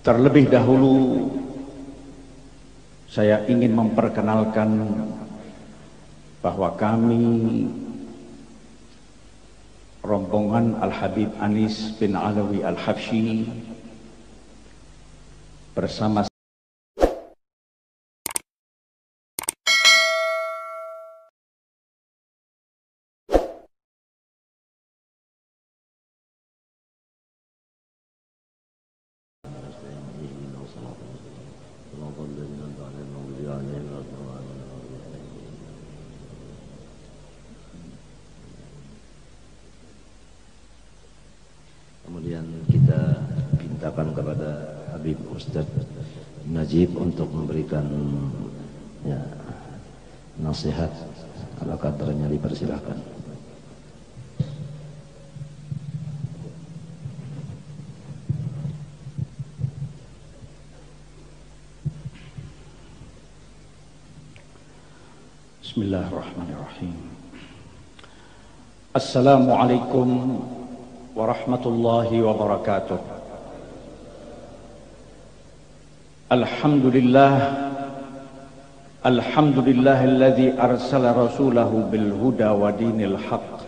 Terlebih dahulu saya ingin memperkenalkan bahwa kami rombongan Al-Habib Anis bin Alawi Al-Habsyi bersama kemudian kita mintakan kepada Habib Ustaz Najib untuk memberikan nasihat, kalau kadernya dipersilahkan. Bismillahirrahmanirrahim. Assalamualaikum warahmatullahi wabarakatuh. Alhamdulillahilladzi arsala rasulahu bil huda wa dinil haqq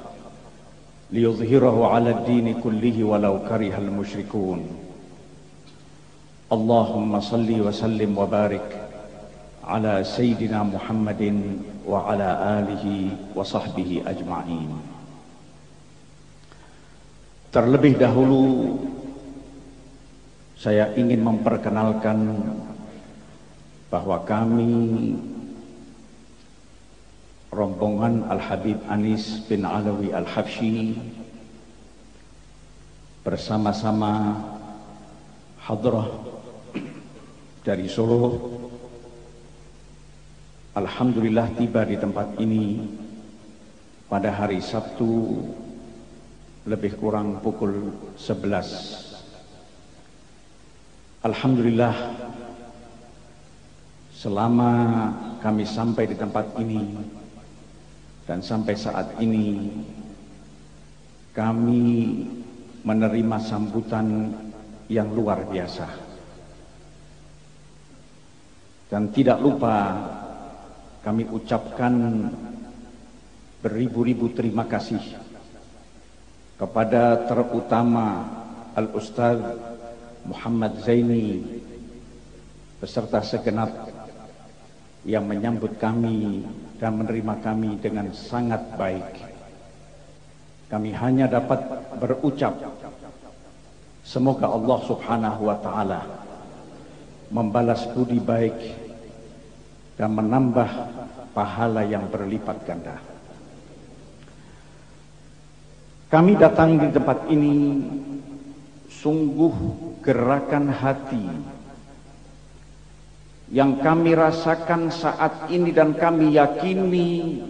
liyudhhirahu 'ala ad-dini kullihi walau karihal musyrikun. Allahumma salli wa sallim wa barik ala sayyidina Muhammadin wa ala alihi wa sahbihi ajma'in. Terlebih dahulu saya ingin memperkenalkan bahwa kami rombongan Al-Habib Anis bin Alawi Al-Habsyi bersama-sama hadrah dari Solo alhamdulillah tiba di tempat ini pada hari Sabtu lebih kurang pukul 11. Alhamdulillah selama kami sampai di tempat ini dan sampai saat ini kami menerima sambutan yang luar biasa. Dan tidak lupa kami ucapkan beribu-ribu terima kasih kepada terutama Al-Ustaz Muhammad Zaini beserta segenap yang menyambut kami dan menerima kami dengan sangat baik. Kami hanya dapat berucap semoga Allah Subhanahu wa taala membalas budi baik dan menambah pahala yang berlipat ganda. Kami datang di tempat ini sungguh gerakan hati yang kami rasakan saat ini dan kami yakini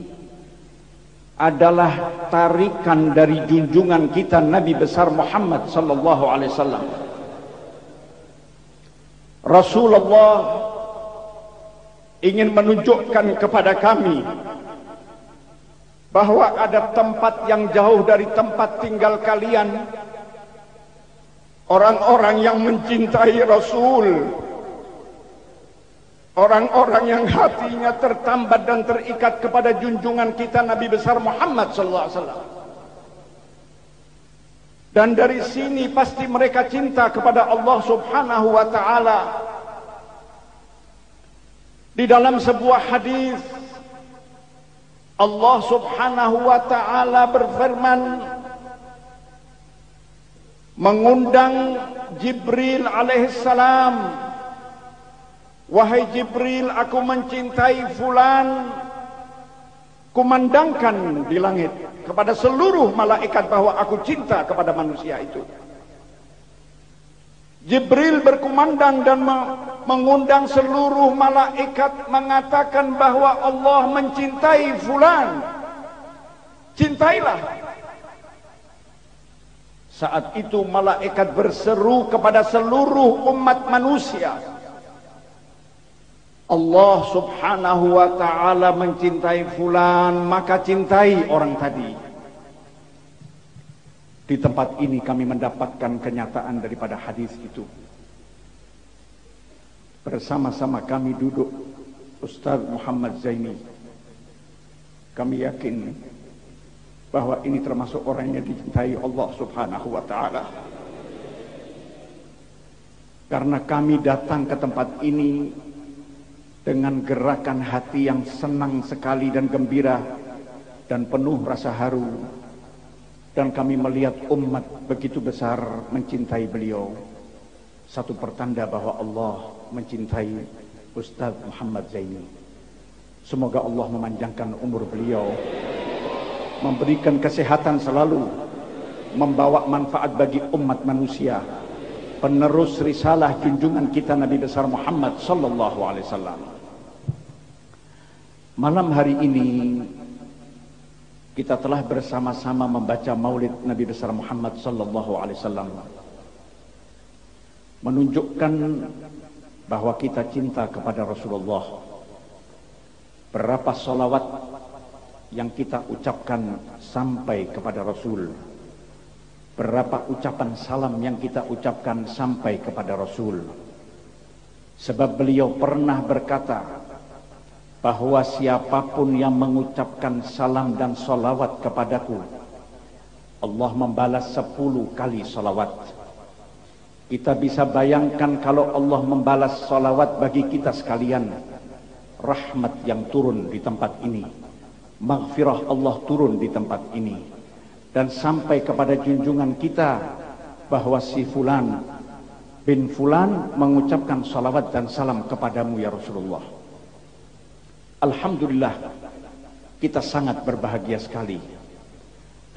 adalah tarikan dari junjungan kita Nabi besar Muhammad sallallahu alaihi wasallam. Rasulullah ingin menunjukkan kepada kami bahwa ada tempat yang jauh dari tempat tinggal kalian, orang-orang yang mencintai Rasul, orang-orang yang hatinya tertambat dan terikat kepada junjungan kita Nabi besar Muhammad sallallahu alaihi wasallam. Dan dari sini pasti mereka cinta kepada Allah Subhanahu wa taala. Di dalam sebuah hadis Allah Subhanahu wa taala berfirman mengundang Jibril alaihissalam, wahai Jibril, aku mencintai fulan, kumandangkan di langit kepada seluruh malaikat bahwa aku cinta kepada manusia itu. Jibril berkumandang dan mengundang seluruh malaikat mengatakan bahwa Allah mencintai fulan, cintailah. Saat itu malaikat berseru kepada seluruh umat manusia, Allah Subhanahu wa taala mencintai fulan, maka cintai orang tadi. Di tempat ini kami mendapatkan kenyataan daripada hadis itu. bersama-sama kami duduk Ustaz Muhammad Zaini. Kami yakin bahwa ini termasuk orang yang dicintai Allah Subhanahu wa Ta'ala. Karena kami datang ke tempat ini dengan gerakan hati yang senang sekali dan gembira dan penuh rasa haru, dan kami melihat umat begitu besar mencintai beliau. Satu pertanda bahwa Allah mencintai Ustaz Muhammad Zaini. Semoga Allah memanjangkan umur beliau, memberikan kesehatan selalu, membawa manfaat bagi umat manusia, penerus risalah junjungan kita Nabi besar Muhammad sallallahu alaihi wasallam. Malam hari ini kita telah bersama-sama membaca Maulid Nabi besar Muhammad sallallahu alaihi wasallam, menunjukkan bahwa kita cinta kepada Rasulullah. Berapa salawat yang kita ucapkan sampai kepada Rasul, berapa ucapan salam yang kita ucapkan sampai kepada Rasul. Sebab beliau pernah berkata bahwa siapapun yang mengucapkan salam dan salawat kepadaku, Allah membalas 10 kali salawat. Kita bisa bayangkan kalau Allah membalas salawat bagi kita sekalian, rahmat yang turun di tempat ini, maghfirah Allah turun di tempat ini, dan sampai kepada junjungan kita bahwa si fulan bin fulan mengucapkan salawat dan salam kepadamu ya Rasulullah. Alhamdulillah, kita sangat berbahagia sekali,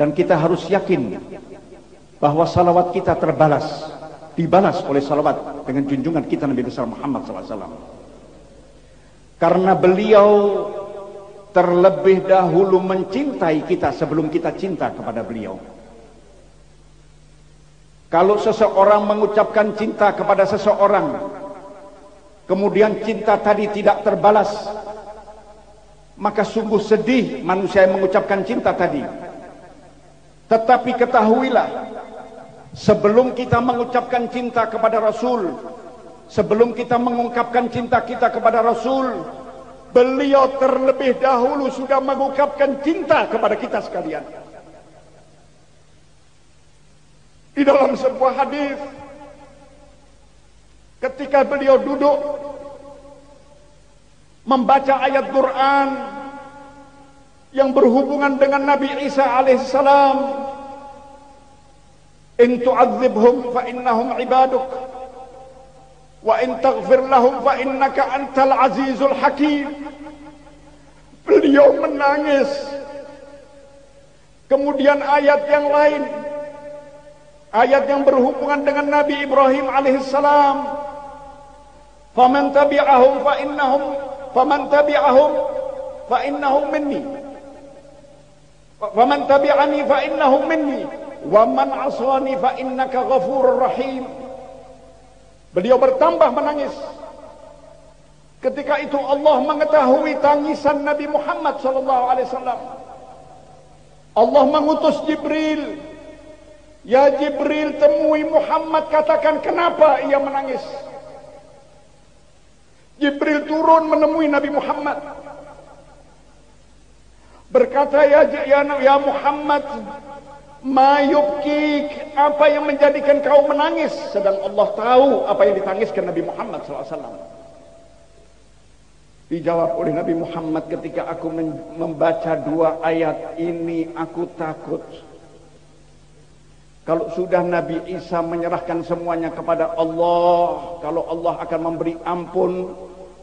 dan kita harus yakin bahwa salawat kita dibalas oleh salawat dengan junjungan kita Nabi besar Muhammad SAW. Karena beliau terlebih dahulu mencintai kita sebelum kita cinta kepada beliau. Kalau seseorang mengucapkan cinta kepada seseorang, kemudian cinta tadi tidak terbalas, maka sungguh sedih manusia yang mengucapkan cinta tadi. Tetapi ketahuilah, sebelum kita mengucapkan cinta kepada Rasul, sebelum kita mengungkapkan cinta kita kepada Rasul, beliau terlebih dahulu sudah mengungkapkan cinta kepada kita sekalian. Di dalam sebuah hadis, ketika beliau duduk membaca ayat Quran yang berhubungan dengan Nabi Isa alaihissalam, in tu'adzibhum fa innahum ibaduk wa in taghfir lahum fa innaka antal azizul hakim. Beliau menangis. Kemudian ayat yang lain, ayat yang berhubungan dengan Nabi Ibrahim alaihissalam, faman tabi'ahum fa innahum faman tabi'ahum fa innahum minni faman tabi'ani fa innahum minni wa man asani fa innaka ghafurur rahim. Beliau bertambah menangis. Ketika itu Allah mengetahui tangisan Nabi Muhammad SAW. Allah mengutus Jibril, ya Jibril, temui Muhammad, katakan kenapa ia menangis. Jibril turun menemui Nabi Muhammad, berkata, ya Muhammad, ma yubkik, apa yang menjadikan kau menangis? Sedang Allah tahu apa yang ditangiskan Nabi Muhammad SAW. Dijawab oleh Nabi Muhammad, ketika aku membaca 2 ayat ini, aku takut kalau sudah Nabi Isa menyerahkan semuanya kepada Allah, kalau Allah akan memberi ampun,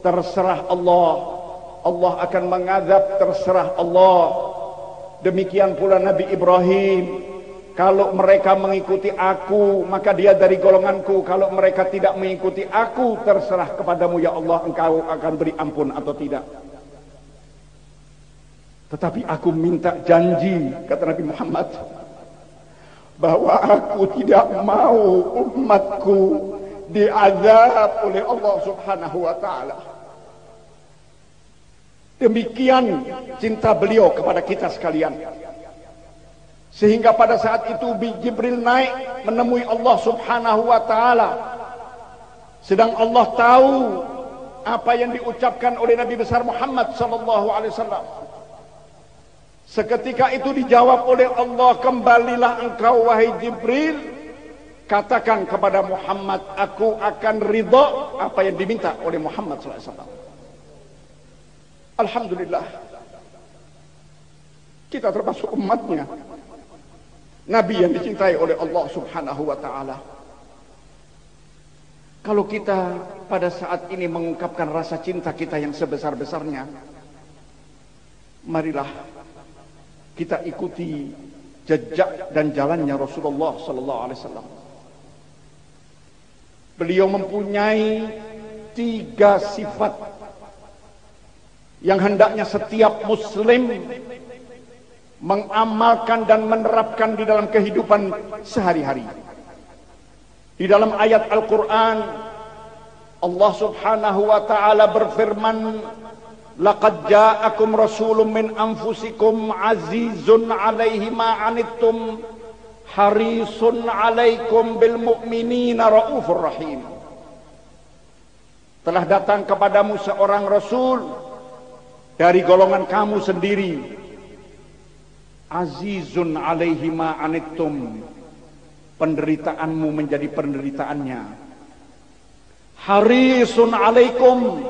terserah Allah. Allah akan mengazab, terserah Allah. Demikian pula Nabi Ibrahim, kalau mereka mengikuti aku, maka dia dari golonganku. Kalau mereka tidak mengikuti aku, terserah kepadamu ya Allah, engkau akan beri ampun atau tidak. Tetapi aku minta janji, kata Nabi Muhammad, bahwa aku tidak mau umatku diazab oleh Allah Subhanahu wa Ta'ala. Demikian cinta beliau kepada kita sekalian, sehingga pada saat itu Jibril naik menemui Allah Subhanahu wa Ta'ala. Sedang Allah tahu apa yang diucapkan oleh Nabi besar Muhammad sallallahu alaihi wasallam. Seketika itu dijawab oleh Allah, kembalilah engkau wahai Jibril, katakan kepada Muhammad, aku akan ridha apa yang diminta oleh Muhammad sallallahu alaihi wasallam. Alhamdulillah, kita termasuk umatnya, Nabi yang dicintai oleh Allah subhanahu wa ta'ala. Kalau kita pada saat ini mengungkapkan rasa cinta kita yang sebesar-besarnya, marilah kita ikuti jejak dan jalannya Rasulullah sallallahu alaihi wasallam. Beliau mempunyai 3 sifat yang hendaknya setiap muslim mengamalkan dan menerapkan di dalam kehidupan sehari-hari. Di dalam ayat Al-Quran, Allah subhanahu wa ta'ala berfirman, laqad ja'akum rasulun min anfusikum azizun alaihi ma anittum harisun alaikum bil mu'minina raufur rahim. Telah datang kepadamu seorang rasul dari golongan kamu sendiri, azizun alaihi ma anittum, penderitaanmu menjadi penderitaannya, harisun alaikum,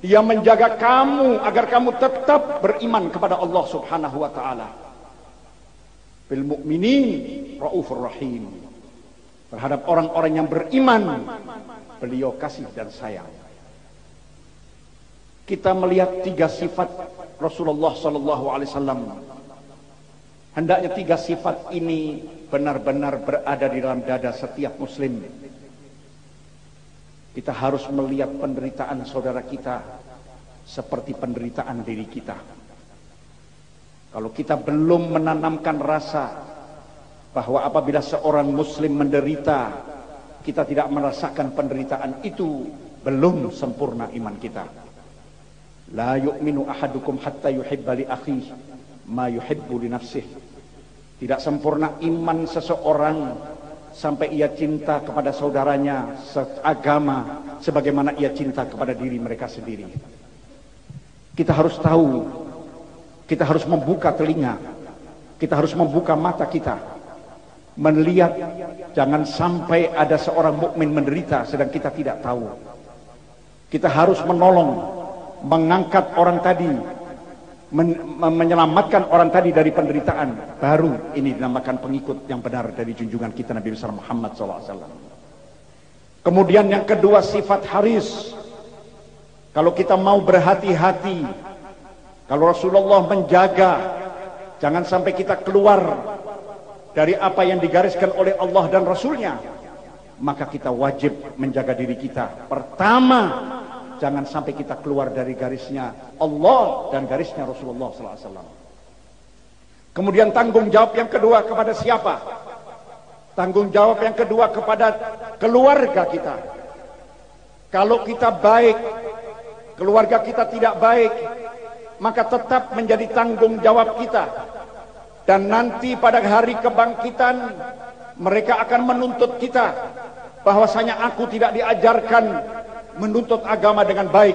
dia menjaga kamu agar kamu tetap beriman kepada Allah subhanahu wa ta'ala, bil mu'minin raufur rahim, terhadap orang-orang yang beriman beliau kasih dan sayang. Kita melihat 3 sifat Rasulullah sallallahu alaihi wasallam. Hendaknya 3 sifat ini benar-benar berada di dalam dada setiap muslim. Kita harus melihat penderitaan saudara kita seperti penderitaan diri kita. Kalau kita belum menanamkan rasa bahwa apabila seorang muslim menderita, kita tidak merasakan penderitaan itu, belum sempurna iman kita. La yu'minu ahadukum hatta yuhibba li akhihi ma yuhibbu li nafsihi. Tidak sempurna iman seseorang sampai ia cinta kepada saudaranya seagama sebagaimana ia cinta kepada diri mereka sendiri. Kita harus tahu, kita harus membuka telinga, kita harus membuka mata kita, melihat jangan sampai ada seorang mukmin menderita sedang kita tidak tahu. Kita harus menolong, mengangkat orang tadi, menyelamatkan orang tadi dari penderitaan. Baru ini dinamakan pengikut yang benar dari junjungan kita Nabi besar Muhammad SAW. Kemudian yang kedua, sifat haris. Kalau kita mau berhati-hati, kalau Rasulullah menjaga jangan sampai kita keluar dari apa yang digariskan oleh Allah dan Rasulnya, maka kita wajib menjaga diri kita. Pertama, jangan sampai kita keluar dari garisnya Allah dan garisnya Rasulullah SAW. Kemudian tanggung jawab yang kedua kepada siapa? Tanggung jawab yang kedua kepada keluarga kita. Kalau kita baik, keluarga kita tidak baik, maka tetap menjadi tanggung jawab kita. Dan nanti pada hari kebangkitan, mereka akan menuntut kita bahwasanya aku tidak diajarkan menuntut agama dengan baik,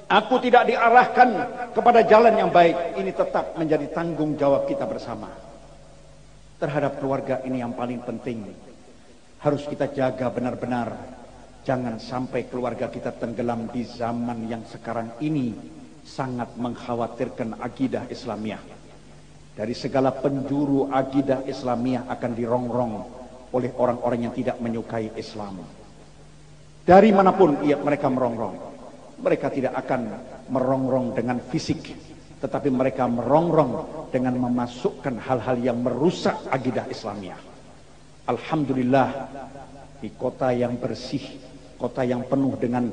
aku tidak diarahkan kepada jalan yang baik. Ini tetap menjadi tanggung jawab kita bersama. Terhadap keluarga ini yang paling penting, harus kita jaga benar-benar. Jangan sampai keluarga kita tenggelam di zaman yang sekarang ini sangat mengkhawatirkan akidah Islamiyah. Dari segala penjuru akidah Islamiyah akan dirongrong oleh orang-orang yang tidak menyukai Islam. Dari manapun mereka merongrong, mereka tidak akan merongrong dengan fisik, tetapi mereka merongrong dengan memasukkan hal-hal yang merusak akidah Islamiyah. Alhamdulillah, di kota yang bersih, kota yang penuh dengan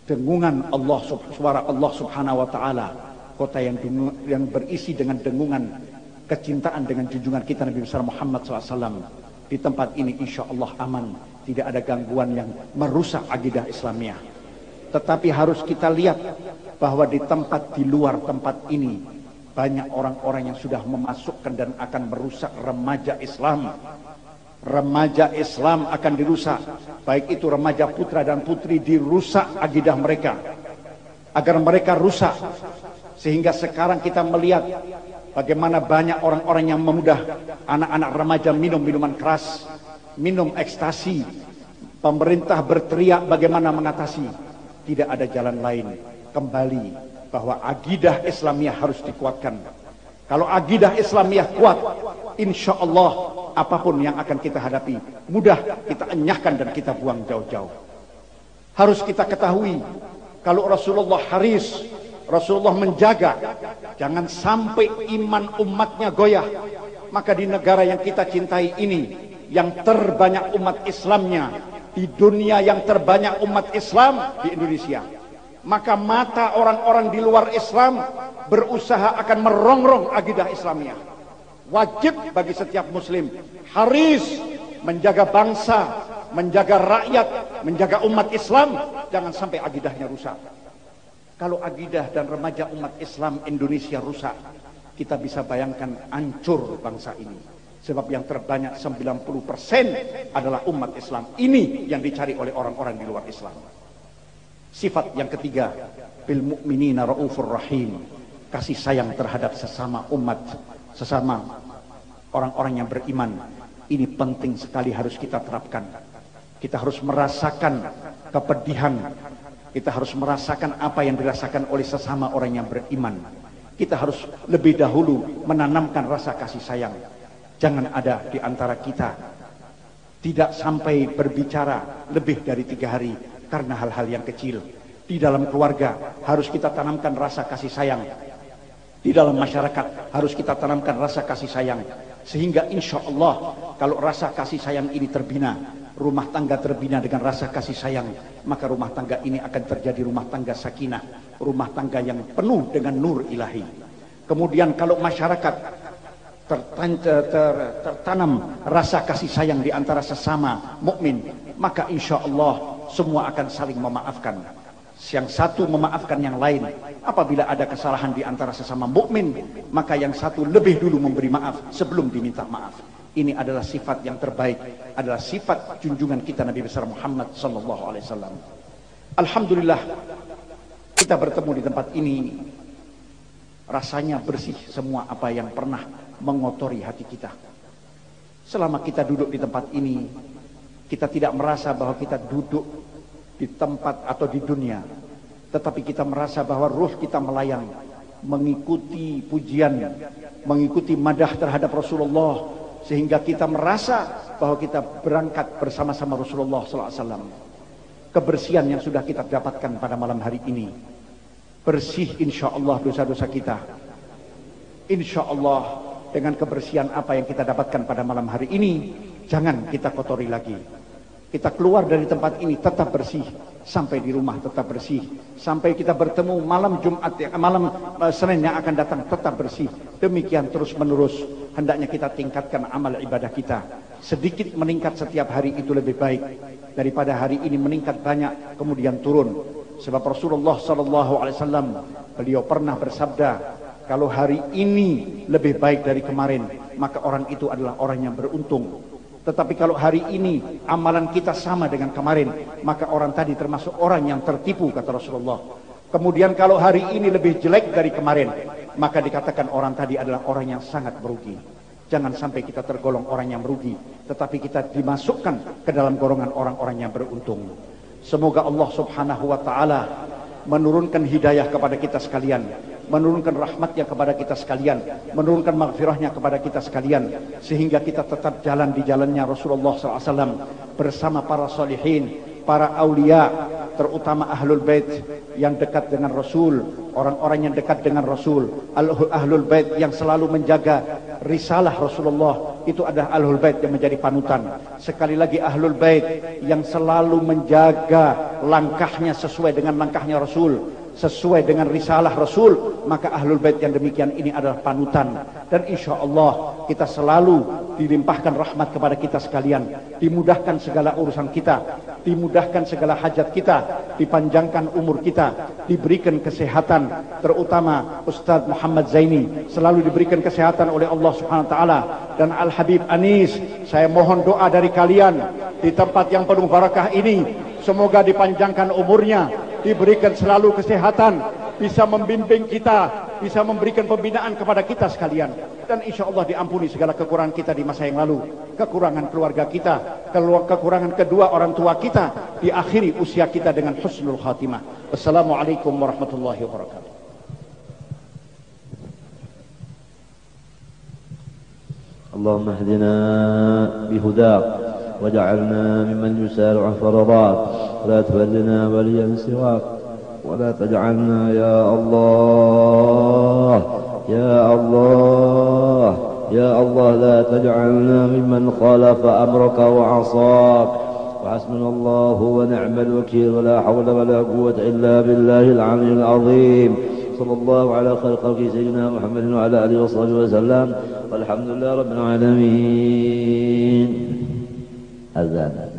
dengungan Allah, suara Allah subhanahu wa ta'ala, kota yang berisi dengan dengungan kecintaan dengan junjungan kita Nabi besar Muhammad SAW. Di tempat ini insya Allah aman, tidak ada gangguan yang merusak akidah Islamiyah. Tetapi harus kita lihat bahwa di tempat di luar tempat ini banyak orang-orang yang sudah memasukkan dan akan merusak remaja Islam. Remaja Islam akan dirusak, baik itu remaja putra dan putri, dirusak akidah mereka agar mereka rusak. Sehingga sekarang kita melihat bagaimana banyak orang-orang yang memudah anak-anak remaja minum minuman keras, minum ekstasi. Pemerintah berteriak bagaimana mengatasi. Tidak ada jalan lain kembali bahwa akidah Islamiyah harus dikuatkan. Kalau akidah Islamiyah kuat, insya Allah apapun yang akan kita hadapi mudah kita enyahkan dan kita buang jauh-jauh. Harus kita ketahui kalau Rasulullah haris, Rasulullah menjaga jangan sampai iman umatnya goyah. Maka di negara yang kita cintai ini, yang terbanyak umat Islamnya, di dunia yang terbanyak umat Islam di Indonesia, maka mata orang-orang di luar Islam berusaha akan merongrong akidah Islamiyah. Wajib bagi setiap muslim haris menjaga bangsa, menjaga rakyat, menjaga umat Islam, jangan sampai akidahnya rusak. Kalau akidah dan remaja umat Islam Indonesia rusak, kita bisa bayangkan hancur bangsa ini. Sebab yang terbanyak 90% adalah umat Islam. Ini yang dicari oleh orang-orang di luar Islam. Sifat yang ketiga, bil mu'minina raufur rahim. Kasih sayang terhadap sesama umat, sesama orang-orang yang beriman. Ini penting sekali harus kita terapkan. Kita harus merasakan kepedihan. Kita harus merasakan apa yang dirasakan oleh sesama orang yang beriman. Kita harus lebih dahulu menanamkan rasa kasih sayang. Jangan ada di antara kita tidak sampai berbicara lebih dari 3 hari karena hal-hal yang kecil. Di dalam keluarga harus kita tanamkan rasa kasih sayang. Di dalam masyarakat harus kita tanamkan rasa kasih sayang. Sehingga insya Allah kalau rasa kasih sayang ini terbina, rumah tangga terbina dengan rasa kasih sayang, maka rumah tangga ini akan terjadi rumah tangga sakinah, rumah tangga yang penuh dengan nur ilahi. Kemudian kalau masyarakat tertanam rasa kasih sayang di antara sesama mukmin, maka insya Allah semua akan saling memaafkan. Yang satu memaafkan yang lain. Apabila ada kesalahan di antara sesama mukmin, maka yang satu lebih dulu memberi maaf sebelum diminta maaf. Ini adalah sifat yang terbaik, adalah sifat junjungan kita Nabi besar Muhammad sallallahu alaihi wasallam. Alhamdulillah kita bertemu di tempat ini, rasanya bersih semua apa yang pernah mengotori hati kita. Selama kita duduk di tempat ini, kita tidak merasa bahwa kita duduk di tempat atau di dunia, tetapi kita merasa bahwa ruh kita melayang mengikuti pujian, mengikuti madah terhadap Rasulullah, sehingga kita merasa bahwa kita berangkat bersama-sama Rasulullah SAW. Kebersihan yang sudah kita dapatkan pada malam hari ini, bersih insya Allah dosa-dosa kita. Insya Allah dengan kebersihan apa yang kita dapatkan pada malam hari ini, jangan kita kotori lagi. Kita keluar dari tempat ini tetap bersih, sampai di rumah tetap bersih, sampai kita bertemu malam Jumat, malam Senin yang akan datang tetap bersih. Demikian terus menerus hendaknya kita tingkatkan amal ibadah kita. Sedikit meningkat setiap hari itu lebih baik daripada hari ini meningkat banyak kemudian turun. Sebab Rasulullah SAW beliau pernah bersabda, kalau hari ini lebih baik dari kemarin, maka orang itu adalah orang yang beruntung. Tetapi kalau hari ini amalan kita sama dengan kemarin, maka orang tadi termasuk orang yang tertipu, kata Rasulullah. Kemudian kalau hari ini lebih jelek dari kemarin, maka dikatakan orang tadi adalah orang yang sangat merugi. Jangan sampai kita tergolong orang yang merugi, tetapi kita dimasukkan ke dalam golongan orang-orang yang beruntung. Semoga Allah Subhanahu wa ta'ala menurunkan hidayah kepada kita sekalian, menurunkan rahmatnya kepada kita sekalian, menurunkan maghfirahnya kepada kita sekalian, sehingga kita tetap jalan di jalannya Rasulullah SAW bersama para salihin, para aulia, terutama ahlul bait yang dekat dengan Rasul, orang-orang yang dekat dengan Rasul, ahlul bait yang selalu menjaga risalah Rasulullah. Itu adalah ahlul bait yang menjadi panutan. Sekali lagi ahlul bait yang selalu menjaga langkahnya sesuai dengan langkahnya Rasul, sesuai dengan risalah Rasul, maka Ahlul Bait yang demikian ini adalah panutan. Dan insya Allah kita selalu dilimpahkan rahmat kepada kita sekalian, dimudahkan segala urusan kita, dimudahkan segala hajat kita, dipanjangkan umur kita, diberikan kesehatan, terutama Ustadz Muhammad Zaini selalu diberikan kesehatan oleh Allah Subhanahu wa taala, dan Al Habib Anis, saya mohon doa dari kalian di tempat yang penuh barakah ini, semoga dipanjangkan umurnya, diberikan selalu kesehatan, bisa membimbing kita, bisa memberikan pembinaan kepada kita sekalian, dan insya Allah diampuni segala kekurangan kita di masa yang lalu, kekurangan keluarga kita, kekurangan kedua orang tua kita, diakhiri usia kita dengan husnul khatimah. Wassalamualaikum warahmatullahi wabarakatuh. Allahumma hdina bihudak waj'alna mimman yusari'u fi radaat wa la tuwallina waliyan siwak wa la taj'alna ya Allah ya Allah ya Allah la taj'alna mimman khalafa amraka wa 'asak wa hasbunallahu wa ni'mal wakeel wa la hawla wa la quwwata illa billahil 'aliyyil 'azim. sallallahu ala khalqi sayyidina Muhammadin wa ala alihi wa sahbihi wa sallam walhamdulillahi rabbil alamin. Azan.